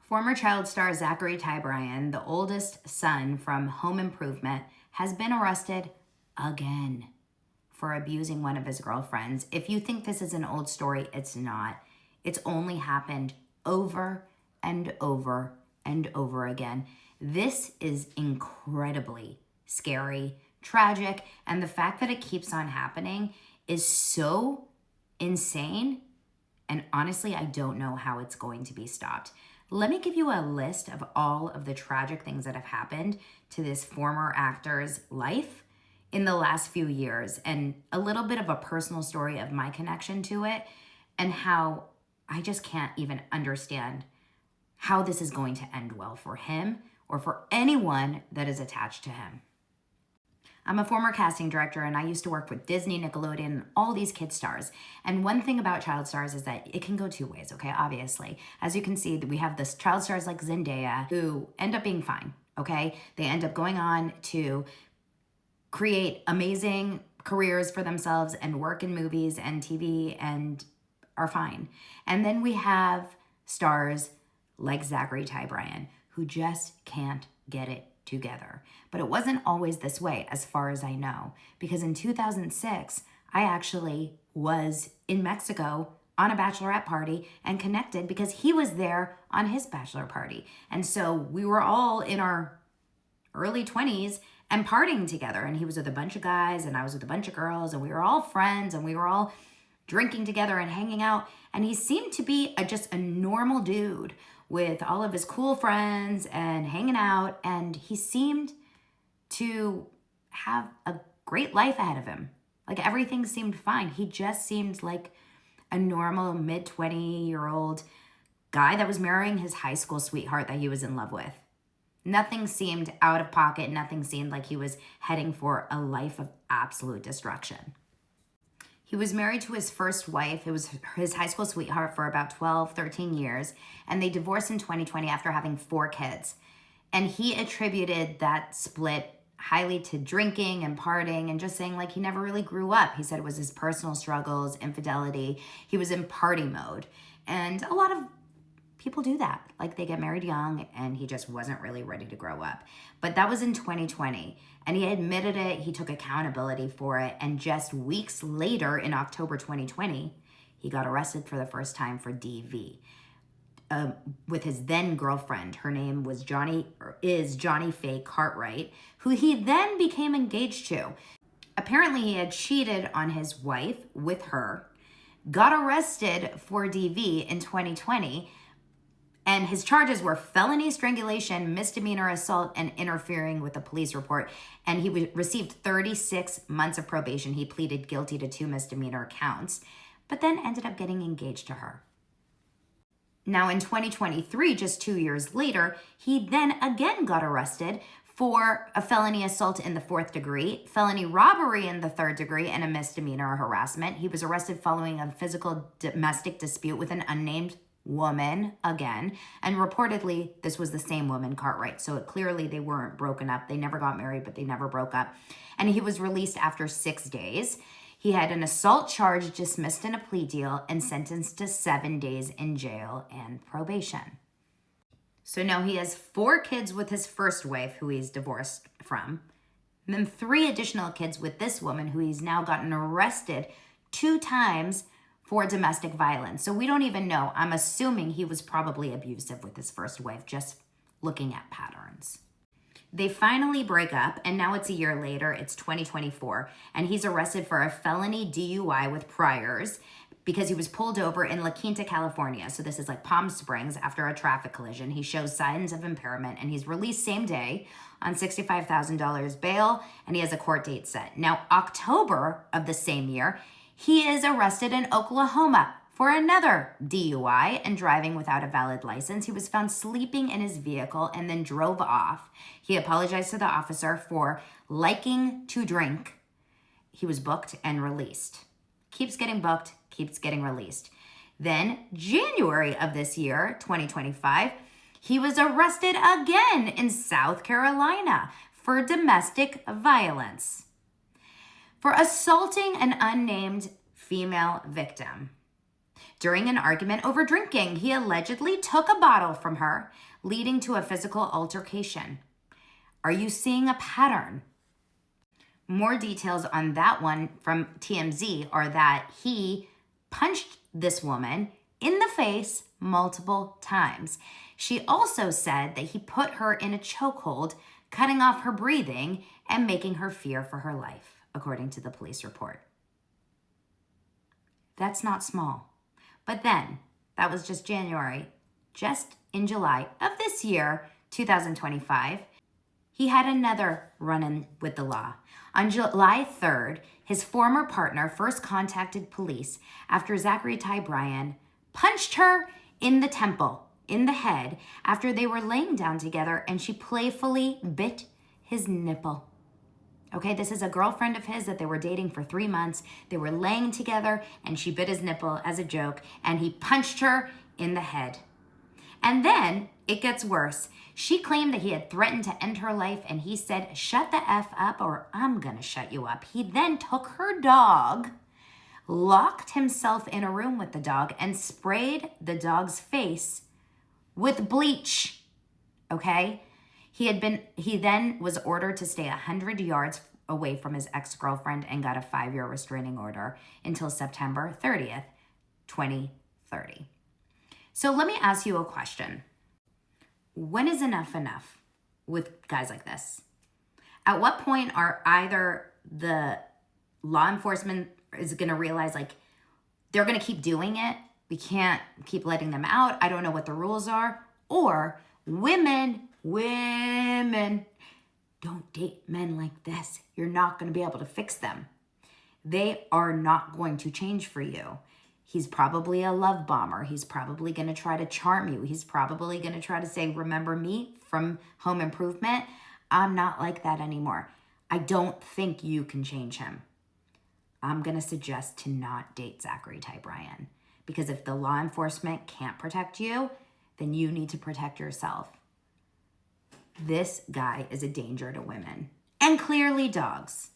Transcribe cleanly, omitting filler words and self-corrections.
Former child star Zachery Bryan, the oldest son from Home Improvement, has been arrested again for abusing one of his girlfriends. If you think this is an old story, it's not. It's only happened over and over and over again. This is incredibly scary, tragic, and the fact that it keeps on happening is so insane. And honestly, I don't know how it's going to be stopped. Let me give you a list of all of the tragic things that have happened to this former actor's life in the last few years, and a little bit of a personal story of my connection to it and how I just can't even understand how this is going to end well for him or for anyone that is attached to him. I'm a former casting director, and I used to work with Disney, Nickelodeon, all these kid stars. And one thing about child stars is that it can go two ways, okay? Obviously. As you can see, we have this child stars like Zendaya who end up being fine, okay? They end up going on to create amazing careers for themselves and work in movies and TV and are fine. And then we have stars like Zachery Bryan who just can't get it together. But it wasn't always this way, as far as I know, because in 2006, I actually was in Mexico on a bachelorette party and connected because he was there on his bachelor party. And so we were all in our early 20s and partying together. And he was with a bunch of guys and I was with a bunch of girls, and we were all friends and we were all drinking together and hanging out. And he seemed to be just a normal dude with all of his cool friends and hanging out. And he seemed to have a great life ahead of him. Like everything seemed fine. He just seemed like a normal mid-20-year-old guy that was marrying his high school sweetheart that he was in love with. Nothing seemed out of pocket. Nothing seemed like he was heading for a life of absolute destruction. He was married to his first wife. It was his high school sweetheart for about 12, 13 years. And they divorced in 2020 after having 4 kids. And he attributed that split highly to drinking and partying and just saying like he never really grew up. He said it was his personal struggles, infidelity. He was in party mode. And a lot of people do that. Like they get married young and he just wasn't really ready to grow up. But that was in 2020. And he admitted it. He took accountability for it. And just weeks later in October 2020, he got arrested for the first time for DV. With his then girlfriend. Her name was Johnny Faye Cartwright, who he then became engaged to. Apparently he had cheated on his wife with her, got arrested for DV in 2020, and his charges were felony strangulation, misdemeanor assault, and interfering with a police report. And he received 36 months of probation. He pleaded guilty to 2 misdemeanor counts, but then ended up getting engaged to her. Now in 2023, just 2 years later, he then again got arrested for a felony assault in the 4th degree, felony robbery in the 3rd degree, and a misdemeanor harassment. He was arrested following a physical domestic dispute with an unnamed woman again. And reportedly, this was the same woman, Cartwright. So clearly they weren't broken up. They never got married, but they never broke up. And he was released after 6 days. He had an assault charge dismissed in a plea deal and sentenced to 7 days in jail and probation. So now he has 4 kids with his first wife, who he's divorced from, and then 3 additional kids with this woman, who he's now gotten arrested 2 times for domestic violence. So we don't even know. I'm assuming he was probably abusive with his first wife, just looking at patterns. They finally break up, and now it's a year later, it's 2024, and he's arrested for a felony DUI with priors because he was pulled over in La Quinta, California. So this is like Palm Springs after a traffic collision. He shows signs of impairment, and he's released same day on $65,000 bail, and he has a court date set. Now, October of the same year, he is arrested in Oklahoma for another DUI and driving without a valid license. He was found sleeping in his vehicle and then drove off. He apologized to the officer for liking to drink. He was booked and released. Keeps getting booked, keeps getting released. Then January of this year, 2025, he was arrested again in South Carolina for domestic violence, for assaulting an unnamed female victim. During an argument over drinking, he allegedly took a bottle from her, leading to a physical altercation. Are you seeing a pattern? More details on that one from TMZ are that he punched this woman in the face multiple times. She also said that he put her in a chokehold, cutting off her breathing and making her fear for her life, according to the police report. That's not small. But then, that was just January. Just in July of this year, 2025, he had another run-in with the law. On July 3rd, his former partner first contacted police after Zachery Bryan punched her in the temple, in the head, after they were laying down together and she playfully bit his nipple. Okay, this is a girlfriend of his that they were dating for 3 months. They were laying together and she bit his nipple as a joke and he punched her in the head. And then it gets worse. She claimed that he had threatened to end her life and he said, "Shut the F up or I'm gonna shut you up." He then took her dog, locked himself in a room with the dog and sprayed the dog's face with bleach, okay? He then was ordered to stay 100 yards away from his ex-girlfriend and got a 5-year restraining order until September 30th, 2030. So let me ask you a question. When is enough with guys like this? At what point are either the law enforcement is going to realize like they're going to keep doing it, we can't keep letting them out, I don't know what the rules are, or women, don't date men like this. You're not going to be able to fix them. They are not going to change for you. He's probably a love bomber. He's probably going to try to charm you. He's probably going to try to say, "Remember me from Home Improvement? I'm not like that anymore." I don't think you can change him. I'm going to suggest to not date Zachery Bryan, because if the law enforcement can't protect you, then you need to protect yourself. This guy is a danger to women and clearly dogs.